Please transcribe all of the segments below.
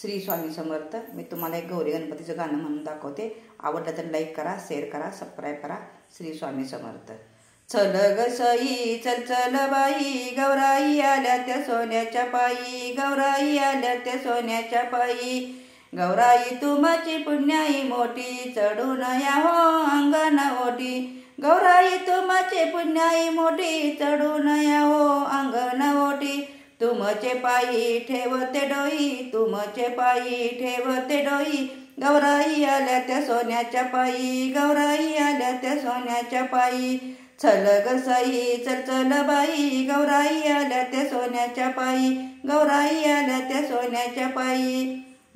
श्री स्वामी समर्थ. मी तुम्हाला एक गौरी गणपतीचं गाणं म्हणून दाखवते. आवडलं तर लाईक करा, शेअर करा, सबस्क्राईब करा. श्री स्वामी समर्थ. चल ग सई चल चल बाई, गौराई आल्या त्या सोन्याच्या पायी, गौराई आल्या त्या सोन्याच्या पायी. गौराई तुमची पुण्याई मोठी, चढून या हो अंगण ओटी. गौराई तुमची पुण्याई मोठी, चढून या हो अंगण ओटी. तुमचे पायी ठेवते डोई, तुमचे पायी ठेवते डोई. गौराई आल्या त्या सोन्याच्या पायी, गौराई आल्या त्या सोन्याच्या पायी. चल ग सई चल चल बाई, गौराई आल्या त्या सोन्याच्या पायी, गौराई आल्या त्या सोन्याच्या पायी.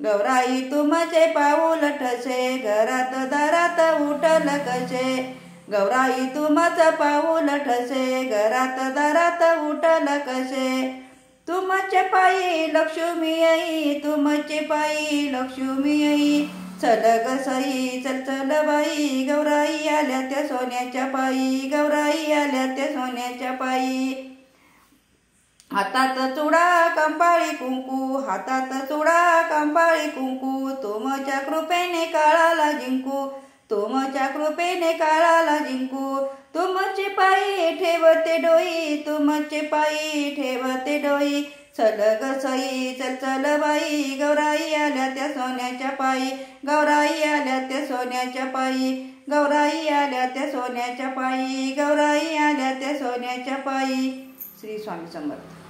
गौराई तुमचे पाऊल ठसे, घरात दारात उठल कसे. गौराई तुमचं पाऊल ठसे, घरात दारात उठल कसे. तुमचे पायी लक्ष्मी आई, तुमचे पायी लक्ष्मी आई. चल ग सई चल चल बाई, गौराई आल्या त्या सोन्याच्या पायी, गौराई आल्या त्या सोन्याच्या पायी. हातात चुडा कंपाळी कुंकू, हातात चुडा कंपाळी कुंकू. तुमच्या कृपेने काळाला जिंकू, तुमच्या कृपेने काळाला जिंकू. तुमचे पायी ठेवते डोई, तुमचे पायी ठेवते डोई. चल ग सई चल चल बाई, गौराई आल्या त्या सोन्याच्या पायी, गौराई आल्या त्या सोन्याच्या पायी. गौराई आल्या त्या सोन्याच्या पायी, गौराई आल्या त्या सोन्याच्या पायी. श्री स्वामी समर्थ.